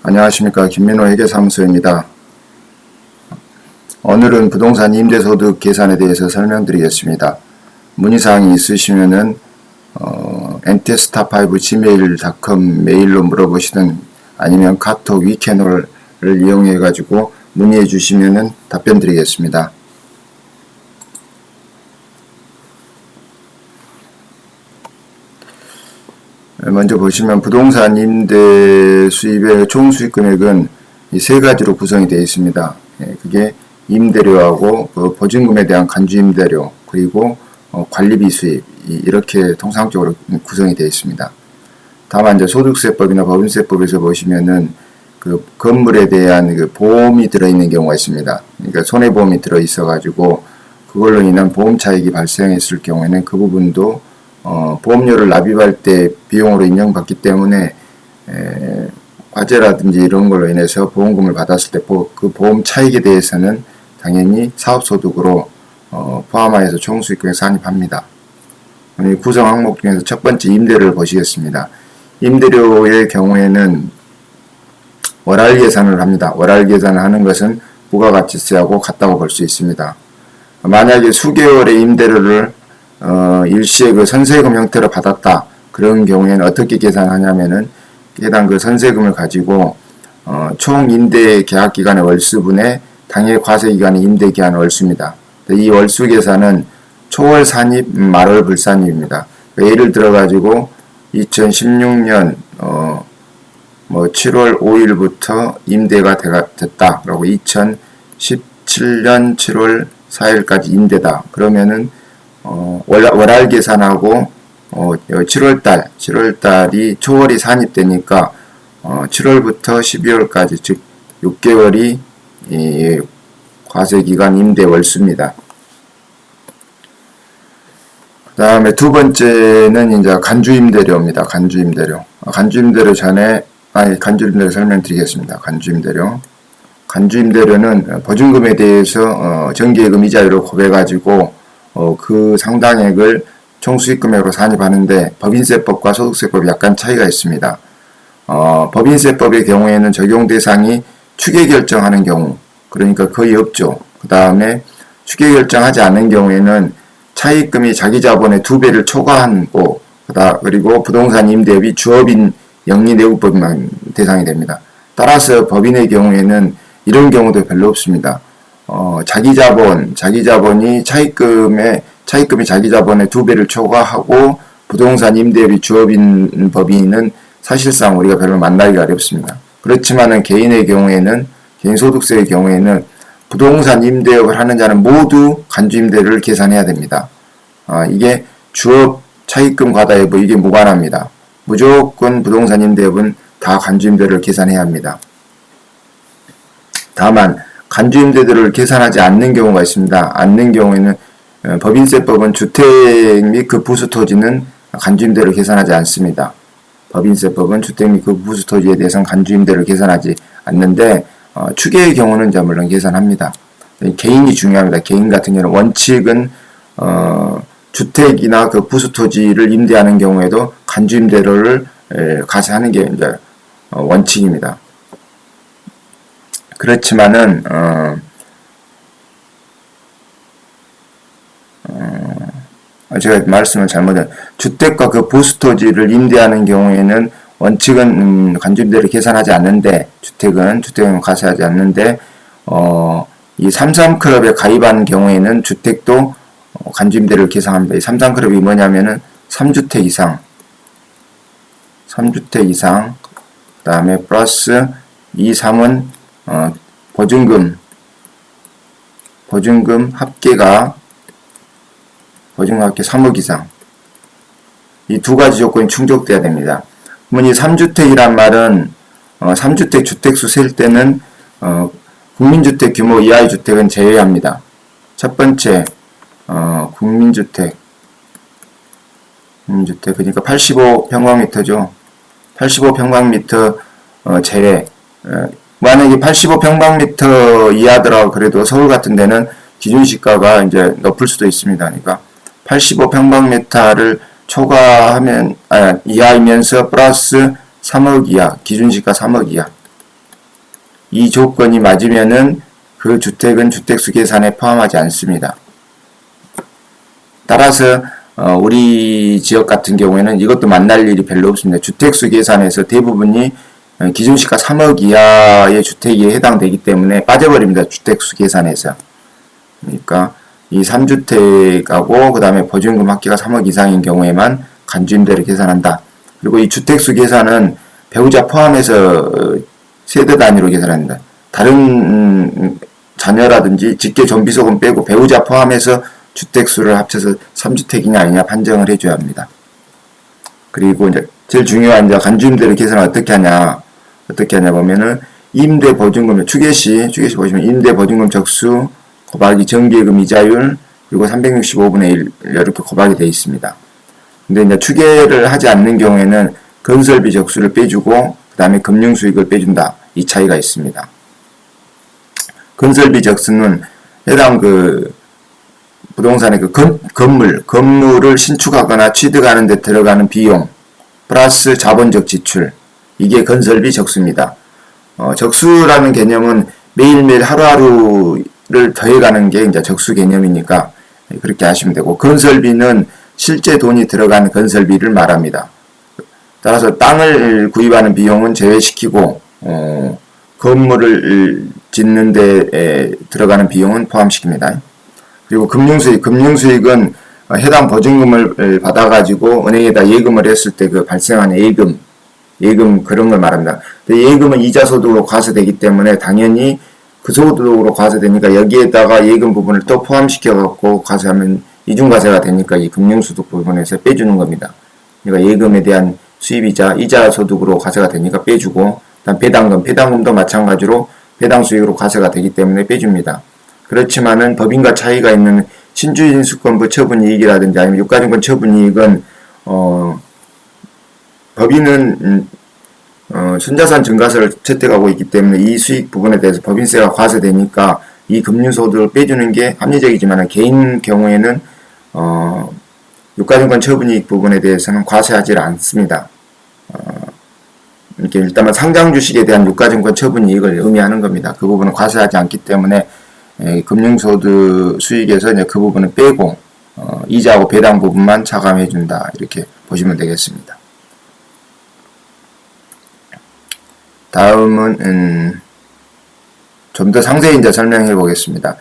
안녕하십니까. 김민호 회계사무소입니다. 오늘은 부동산 임대소득 계산에 대해서 설명드리겠습니다. 문의사항이 있으시면은 nt스타5gmail.com 메일로 물어보시든 아니면 카톡 위캐널을 이용해 가지고 문의해 주시면은 답변 드리겠습니다. 먼저 보시면 부동산 임대 수입의 총 수익 금액은 이 세 가지로 구성이 되어 있습니다. 그게 임대료하고 보증금에 대한 간주 임대료 그리고 관리비 수입 이렇게 통상적으로 구성이 되어 있습니다. 다만 이제 소득세법이나 법인세법에서 보시면은 그 건물에 대한 그 보험이 들어있는 경우가 있습니다. 그러니까 손해보험이 들어있어 가지고 그걸로 인한 보험 차익이 발생했을 경우에는 그 부분도 보험료를 납입할 때 비용으로 인정받기 때문에 화재라든지 이런 걸로 인해서 보험금을 받았을 때 그 보험 차익에 대해서는 당연히 사업소득으로 포함하여서 총수익금에 산입합니다. 구성 항목 중에서 첫 번째 임대료를 보시겠습니다. 임대료의 경우에는 월할 계산을 합니다. 월할 계산을 하는 것은 부가가치세하고 같다고 볼 수 있습니다. 만약에 수개월의 임대료를 일시에 그 선세금 형태로 받았다. 그런 경우에는 어떻게 계산하냐면은 해당 그 선세금을 가지고 총 임대 계약 기간의 월수분의 당일 과세 기간의 임대 기한 월수입니다. 이 월수 계산은 초월 산입, 말월 불산입입니다. 예를 들어 가지고 2016년 7월 5일부터 임대가 됐다. 그리고 2017년 7월 4일까지 임대다. 그러면은 월할 계산하고 7월달이 초월이 산입되니까 7월부터 12월까지 즉 6개월이 과세기간 임대 월수입니다. 그 다음에 두 번째는 이제 간주임대료입니다. 간주임대료. 간주임대료 설명드리겠습니다. 간주임대료는 보증금에 대해서 정기예금 이자율을 곱해가지고 그 상당액을 총수익금액으로 산입하는데 법인세법과 소득세법이 약간 차이가 있습니다. 법인세법의 경우에는 적용 대상이 추계 결정하는 경우, 그러니까 거의 없죠. 그 다음에 추계 결정하지 않는 경우에는 차입금이 자기 자본의 2배를 초과하고, 그리고 부동산 임대업이 주업인 영리내국법만 대상이 됩니다. 따라서 법인의 경우에는 이런 경우도 별로 없습니다. 자기 자본이 차입금이 자기 자본의 2배를 초과하고 부동산 임대업이 주업인 법인은 사실상 우리가 별로 만나기가 어렵습니다. 그렇지만은 개인의 경우에는, 개인 소득세의 경우에는 부동산 임대업을 하는 자는 모두 간주임대료를 계산해야 됩니다. 이게 주업 차입금 과다 여부 이게 무관합니다. 무조건 부동산 임대업은 다 간주임대료를 계산해야 합니다. 다만 간주임대료를 계산하지 않는 경우가 있습니다. 않는 경우에는 법인세법은 주택 및 그 부수토지는 간주임대료를 계산하지 않습니다. 법인세법은 주택 및 그 부수토지에 대해서는 간주임대료를 계산하지 않는데 추계의 경우는 이제 물론 계산합니다. 개인이 중요합니다. 개인 같은 경우는 원칙은 주택이나 그 부수토지를 임대하는 경우에도 간주임대료를 과세하는 게 이제 원칙입니다. 그렇지만은 제가 말씀을 잘못했 주택과 그 부수토지를 임대하는 경우에는 원칙은 간주임대료를 계산하지 않는데 주택은 과세하지 않는데 이 33클럽에 가입한 경우에는 주택도 간주임대료를 계산합니다. 이 33클럽이 뭐냐면은 3주택 이상 그 다음에 플러스 2, 3은 보증금 합계가 3억 이상. 이 두 가지 조건이 충족돼야 됩니다. 그러면 이 3주택이란 말은 3주택 주택수 셀 때는 국민주택 규모 이하의 주택은 제외합니다. 첫 번째 국민주택 그러니까 85평방미터죠. 85평방미터 제외. 만약에 85평방미터 이하더라도 그래도 서울 같은 데는 기준시가가 이제 높을 수도 있습니다. 그러니까 85평방미터를 초과하면 이하이면서 플러스 3억 이하, 기준시가 3억 이하. 이 조건이 맞으면은 그 주택은 주택수 계산에 포함하지 않습니다. 따라서 우리 지역 같은 경우에는 이것도 만날 일이 별로 없습니다. 주택수 계산에서 대부분이 기준시가 3억 이하의 주택에 해당되기 때문에 빠져버립니다. 주택수 계산에서. 그러니까 이 3주택하고 그 다음에 보증금 합계가 3억 이상인 경우에만 간주임대를 계산한다. 그리고 이 주택수 계산은 배우자 포함해서 세대 단위로 계산합니다. 다른 자녀라든지 직계 전비속은 빼고 배우자 포함해서 주택수를 합쳐서 3주택이냐 아니냐 판정을 해줘야 합니다. 그리고 이제 제일 중요한 이제 간주임대를 계산을 어떻게 하냐 보면은 임대 보증금 추계시 보시면 임대 보증금 적수 곱하기 정기예금 이자율 그리고 365분의 1 이렇게 곱하기 되어 있습니다. 근데 이제 추계를 하지 않는 경우에는 건설비 적수를 빼주고 그 다음에 금융수익을 빼준다. 이 차이가 있습니다. 건설비 적수는 해당 그 부동산의 그 건물을 신축하거나 취득하는 데 들어가는 비용 플러스 자본적 지출 이게 건설비 적수입니다. 적수라는 개념은 매일매일 하루하루를 더해가는 게 이제 적수 개념이니까 그렇게 하시면 되고 건설비는 실제 돈이 들어간 건설비를 말합니다. 따라서 땅을 구입하는 비용은 제외시키고 건물을 짓는 데 들어가는 비용은 포함시킵니다. 그리고 금융수익은 해당 보증금을 받아가지고 은행에다 예금을 했을 때 그 발생하는 예금 그런 걸 말합니다. 예금은 이자 소득으로 과세되기 때문에 당연히 그 소득으로 과세되니까 여기에다가 예금 부분을 또 포함시켜갖고 과세하면 이중과세가 되니까 이 금융소득 부분에서 빼주는 겁니다. 그러니까 예금에 대한 수입이자 이자 소득으로 과세가 되니까 빼주고 그다음 배당금도 마찬가지로 배당 수익으로 과세가 되기 때문에 빼줍니다. 그렇지만은 법인과 차이가 있는 신주인수권부 처분이익이라든지 아니면 유가증권 처분이익은 법인은 순자산 증가세를 채택하고 있기 때문에 이 수익 부분에 대해서 법인세가 과세되니까 이 금융소득을 빼주는 게 합리적이지만 개인 경우에는 유가증권 처분이익 부분에 대해서는 과세하지 않습니다. 이렇게 일단은 상장 주식에 대한 유가증권 처분이익을 의미하는 겁니다. 그 부분은 과세하지 않기 때문에 금융소득 수익에서 이제 그 부분을 빼고 이자하고 배당 부분만 차감해 준다 이렇게 보시면 되겠습니다. 다음은 좀 더 상세히 이제 설명해 보겠습니다.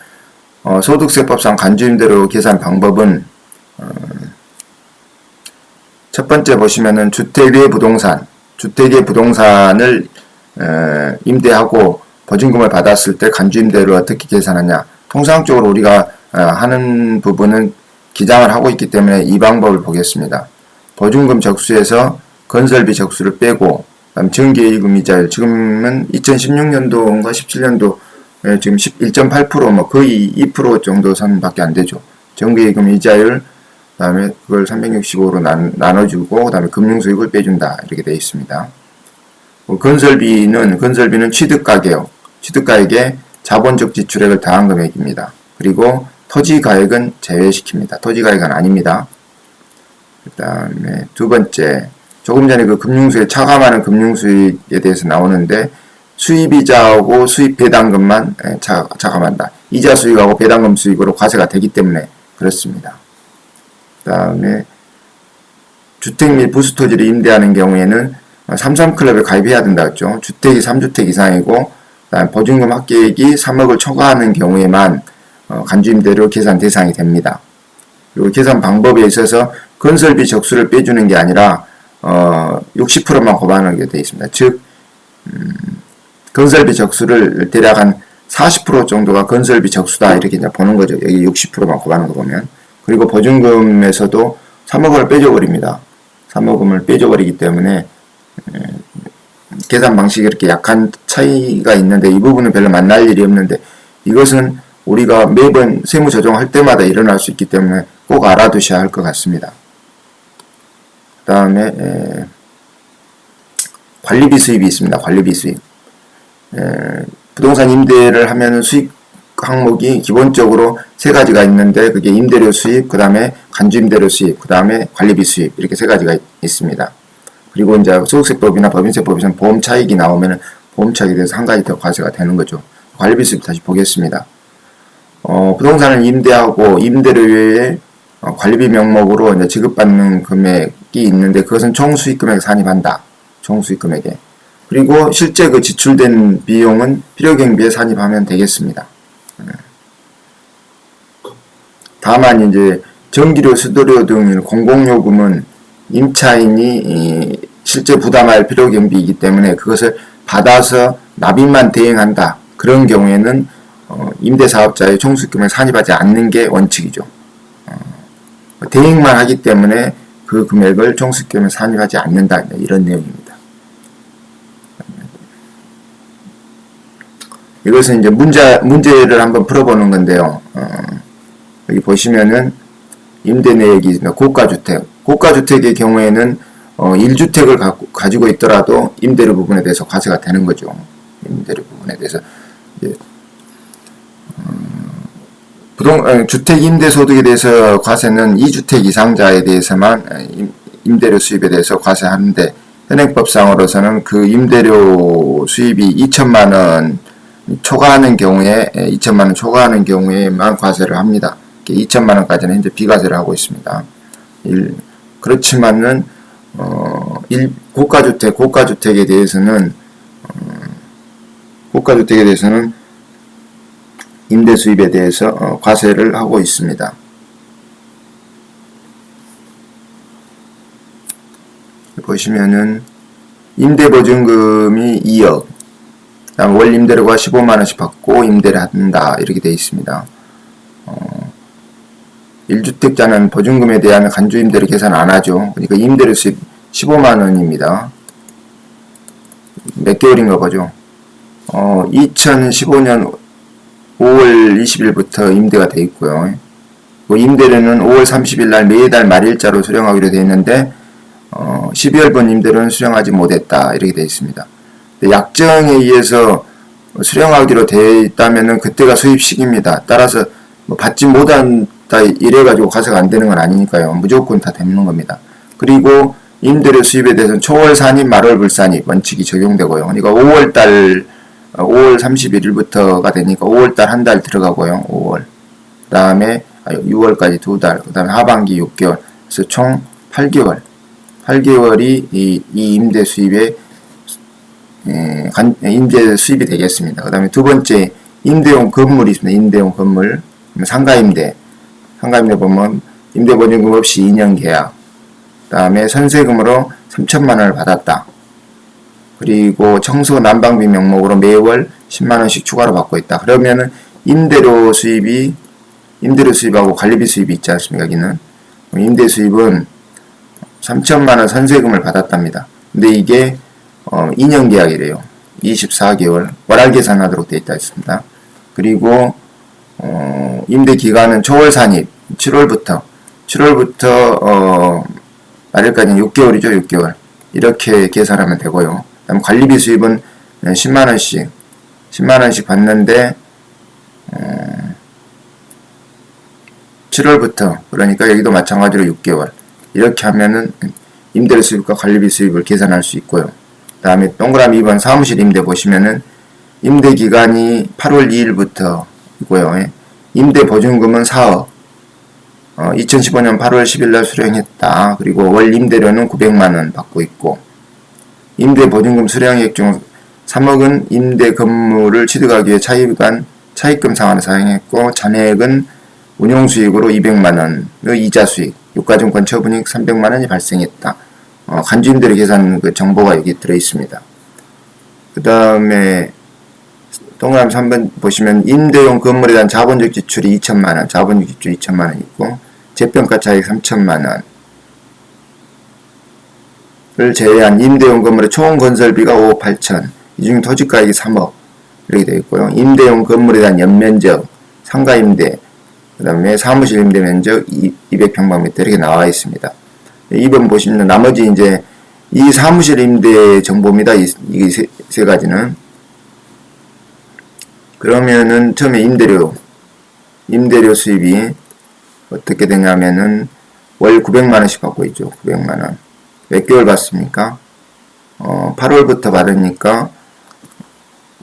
소득세법상 간주임대료 계산 방법은 첫 번째 보시면은 주택의 부동산을 임대하고 보증금을 받았을 때 간주임대료 어떻게 계산하냐. 통상적으로 우리가 하는 부분은 기장을 하고 있기 때문에 이 방법을 보겠습니다. 보증금 적수에서 건설비 적수를 빼고 그다음 정기예금 이자율 지금은 2016년도인가 17년도 지금 1.8% 뭐 거의 2% 정도 선밖에 안 되죠. 정기예금 이자율 그다음에 그걸 365로 나눠주고 그다음에 금융수익을 빼준다 이렇게 되어 있습니다. 건설비는 취득가액에 자본적 지출액을 더한 금액입니다. 그리고 토지가액은 제외시킵니다. 토지가액은 아닙니다. 그 다음에 두 번째, 조금 전에 그 금융수익, 차감하는 금융수익에 대해서 나오는데 수입이자하고 수입 배당금만 차감한다. 이자 수익하고 배당금 수익으로 과세가 되기 때문에 그렇습니다. 그 다음에 주택 및 부수토지를 임대하는 경우에는 삼삼클럽에 가입해야 된다 했죠. 주택이 3주택 이상이고 그다음에 보증금 합계액이 3억을 초과하는 경우에만 간주임대료 계산 대상이 됩니다. 그리고 계산 방법에 있어서 건설비 적수를 빼주는 게 아니라 60%만 곱하는 게 되어 있습니다. 즉 건설비 적수를 대략 한 40% 정도가 건설비 적수다 이렇게 이제 보는 거죠. 여기 60%만 곱하는 거 보면. 그리고 보증금에서도 3억을 빼줘버립니다. 3억금을 빼줘버리기 때문에 계산 방식이 이렇게 약한 차이가 있는데 이 부분은 별로 만날 일이 없는데 이것은 우리가 매번 세무 조정할 때마다 일어날 수 있기 때문에 꼭 알아두셔야 할 것 같습니다. 그 다음에 관리비 수입이 있습니다. 관리비 수입. 부동산 임대를 하면 수익 항목이 기본적으로 세 가지가 있는데 그게 임대료 수입, 그 다음에 간주임대료 수입, 그 다음에 관리비 수입 이렇게 세 가지가 있습니다. 그리고 이제 소득세법이나 법인세법에서는 보험 차익이 나오면 보험차익에 대해서 한 가지 더 과세가 되는 거죠. 관리비 수입 다시 보겠습니다. 부동산을 임대하고 임대료 외에 관리비 명목으로 이제 지급받는 금액이 있는데 그것은 총 수익금액에 산입한다. 총 수익금액에. 그리고 실제 그 지출된 비용은 필요경비에 산입하면 되겠습니다. 다만 이제 전기료, 수도료 등 공공요금은 임차인이 실제 부담할 필요경비이기 때문에 그것을 받아서 납입만 대행한다. 그런 경우에는 임대사업자의 총수익금을 산입하지 않는 게 원칙이죠. 대행만 하기 때문에 그 금액을 총수익금에 산입하지 않는다. 이런 내용입니다. 이것은 이제 문제를 한번 풀어보는 건데요. 여기 보시면은 임대 내역이 고가주택. 고가주택의 경우에는 1주택을 가지고 있더라도 임대료 부분에 대해서 과세가 되는 거죠. 임대료 부분에 대해서. 주택 임대소득에 대해서 과세는 2주택 이상자에 대해서만 임대료 수입에 대해서 과세하는데 현행법상으로서는 그 임대료 수입이 2천만원 초과하는 경우에 2천만원 초과하는 경우에만 과세를 합니다. 2천만원까지는 현재 비과세를 하고 있습니다. 그렇지만은 고가주택에 대해서는 임대 수입에 대해서 과세를 하고 있습니다. 보시면은 임대보증금이 2억, 그다음 월 임대료가 15만원씩 받고 임대를 한다 이렇게 되어 있습니다. 1주택자는 보증금에 대한 간주임대료 계산 안 하죠. 그러니까 임대료 수입 15만원입니다. 몇 개월인가 보죠. 2015년 5월 20일부터 임대가 되어 있고요. 임대료는 5월 30일 날 매달 말일자로 수령하기로 되어 있는데 12월분 임대료는 수령하지 못했다 이렇게 되어 있습니다. 약정에 의해서 수령하기로 되어 있다면 그때가 수입식입니다. 따라서 받지 못한다 이래가지고 과세가 안 되는 건 아니니까요. 무조건 다 되는 겁니다. 그리고 임대료 수입에 대해서는 초월 산입, 말월 불산입 원칙이 적용되고요. 그러니까 5월 31일부터가 되니까 5월달 한 달 들어가고요. 5월. 그 다음에 6월까지 2달. 그 다음에 하반기 6개월. 그래서 총 8개월. 8개월이 이 임대 수입에 임대 수입이 되겠습니다. 그 다음에 두 번째 임대용 건물이 있습니다. 임대용 건물. 상가임대. 상가임대 보면 임대보증금 없이 2년 계약. 그 다음에 선세금으로 3천만원을 받았다. 그리고 청소 난방비 명목으로 매월 10만원씩 추가로 받고 있다. 그러면은 임대료 수입하고 관리비 수입이 있지 않습니까? 여기는. 임대 수입은 3천만원 선세금을 받았답니다. 근데 이게 2년 계약이래요. 24개월. 월할 계산하도록 되어 있다 했습니다. 그리고 임대 기간은 초월 산입 7월부터 말일까지는 6개월이죠. 6개월. 이렇게 계산하면 되고요. 그다음 관리비 수입은 10만원씩 받는데 7월부터 그러니까 여기도 마찬가지로 6개월 이렇게 하면은 임대료 수입과 관리비 수입을 계산할 수 있고요. 그 다음에 동그라미 2번 사무실 임대 보시면은 임대 기간이 8월 2일부터 이고요. 임대 보증금은 4억 2015년 8월 10일날 수령했다. 그리고 월 임대료는 900만원 받고 있고 임대 보증금 수령액 중 3억은 임대 건물을 취득하기 위해 차입금 상환을 사용했고 잔액은 운용수익으로 200만원의 이자 수익, 유가증권 처분익 300만원이 발생했다. 간주임대료 계산 그 정보가 여기 들어있습니다. 그 다음에 동그라미 3번 보시면 임대용 건물에 대한 자본적 지출이 2천만원, 자본적 지출 2천만원 있고 재평가 차익 3천만원 을 제외한 임대용 건물의 총 건설비가 5억 8천, 이 중 토지가액이 3억 이렇게 되어 있고요. 임대용 건물에 대한 연면적, 상가임대, 그 다음에 사무실 임대 면적 200평방미터 이렇게 나와 있습니다. 2번 보시면 나머지 이제 이 사무실 임대 정보입니다. 이 세 가지는. 그러면은 처음에 임대료 수입이 어떻게 되냐면은 월 900만원씩 받고 있죠. 900만원. 몇 개월 받습니까? 8월부터 받으니까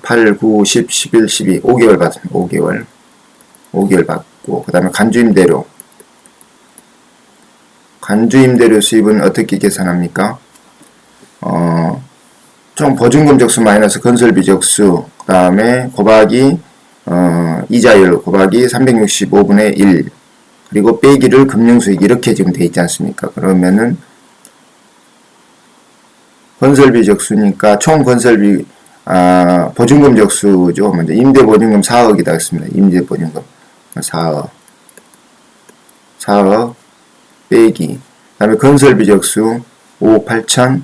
8, 9, 10, 11, 12, 5개월 받습니다. 5개월 받고, 그 다음에 간주임대료 수입은 어떻게 계산합니까? 총 보증금 적수 마이너스 건설비 적수, 그 다음에 곱하기 이자율 곱하기 365분의 1, 그리고 빼기를 금융수익, 이렇게 지금 돼 있지 않습니까? 그러면은 건설비 적수니까 총 건설비 보증금 적수죠. 먼저 임대보증금 4억이다 했습니다. 임대보증금 4억 빼기, 그 다음에 건설비 적수 5억 8천,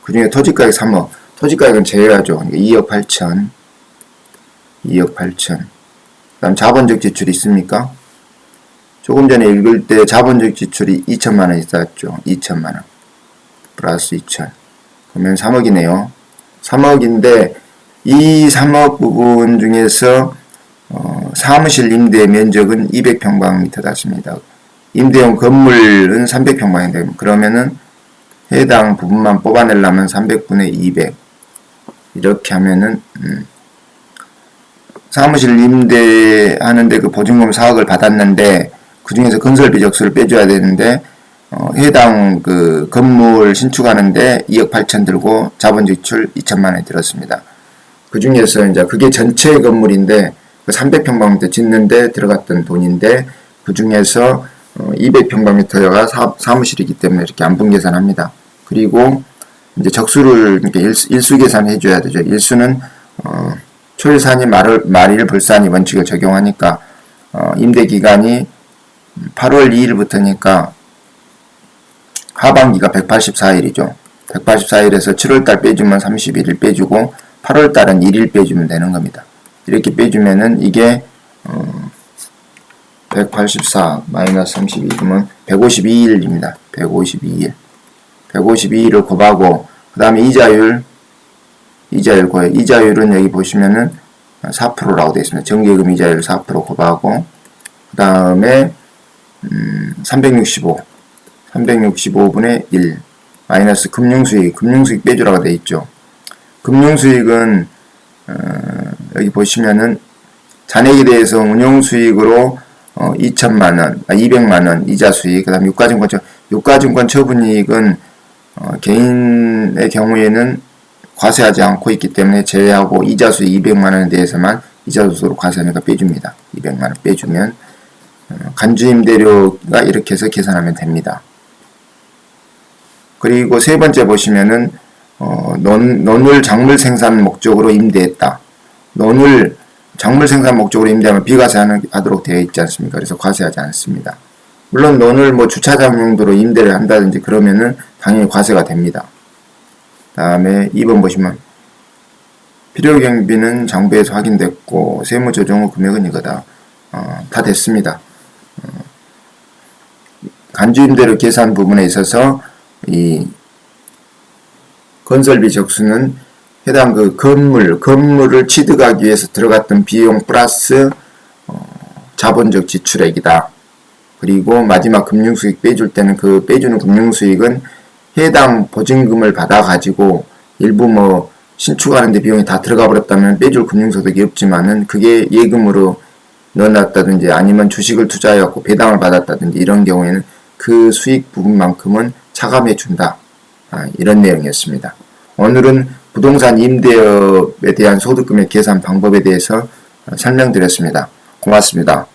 그 중에 토지가액 3억, 토지가액은 제외하죠. 2억 8천, 그 다음 자본적 지출이 있습니까? 조금 전에 읽을 때 자본적 지출이 2천만원 있었죠. 2천만원 플러스 2천, 그러면 3억이네요. 3억인데 이 3억 부분 중에서 사무실 임대 면적은 200평방미터 닿습니다. 임대용 건물은 300평방인데 그러면은 해당 부분만 뽑아내려면 300분의 200 이렇게 하면은 사무실 임대하는데 그 보증금 4억을 받았는데 그 중에서 건설비 적수를 빼줘야 되는데 해당 그 건물 신축하는데 2억 8천 들고 자본지출 2천만 원이 들었습니다. 그 중에서 이제 그게 전체 건물인데 그 300평방미터 짓는데 들어갔던 돈인데 그 중에서 200평방미터가 사무실이기 때문에 이렇게 안분 계산합니다. 그리고 이제 적수를 이렇게 일수 계산해 줘야 되죠. 일수는 초일산이 말일 불산이 원칙을 적용하니까 임대 기간이 8월 2일부터니까 하반기가 184일이죠. 184일에서 7월달 빼주면 31일 빼주고 8월달은 1일 빼주면 되는 겁니다. 이렇게 빼주면은 이게 184 마이너스 32그러면 152일입니다. 152일을 곱하고 그 다음에 이자율 구해요. 이자율은 여기 보시면은 4%라고 되어 있습니다. 정기예금 이자율 4% 곱하고 그 다음에 365분의 1 마이너스 금융수익 빼주라고 되어 있죠. 금융수익은 여기 보시면은 잔액에 대해서 운용수익으로 200만원 이자수익, 그 다음에 유가증권 처분이익은 개인의 경우에는 과세하지 않고 있기 때문에 제외하고 이자수익 200만원에 대해서만 이자수익으로 과세하니까 빼줍니다. 200만원 빼주면 간주임대료가 이렇게 해서 계산하면 됩니다. 그리고 세 번째 보시면은 논을 작물 생산 목적으로 임대했다. 논을 작물 생산 목적으로 임대하면 비과세하도록 되어 있지 않습니까? 그래서 과세하지 않습니다. 물론 논을 뭐 주차장 용도로 임대를 한다든지 그러면은 당연히 과세가 됩니다. 다음에 2번 보시면 필요경비는 장부에서 확인됐고 세무조정 후 금액은 이거다. 다 됐습니다. 간주임대료 계산 부분에 있어서 이 건설비 적수는 해당 그 건물을 취득하기 위해서 들어갔던 비용 플러스 자본적 지출액이다. 그리고 마지막 금융수익 빼줄 때는 그 빼주는 금융수익은 해당 보증금을 받아가지고 일부 뭐 신축하는데 비용이 다 들어가 버렸다면 빼줄 금융소득이 없지만은 그게 예금으로 넣어놨다든지 아니면 주식을 투자해갖고 배당을 받았다든지 이런 경우에는 그 수익 부분만큼은 차감해 준다. 이런 내용이었습니다. 오늘은 부동산 임대업에 대한 소득금액 계산 방법에 대해서 설명드렸습니다. 고맙습니다.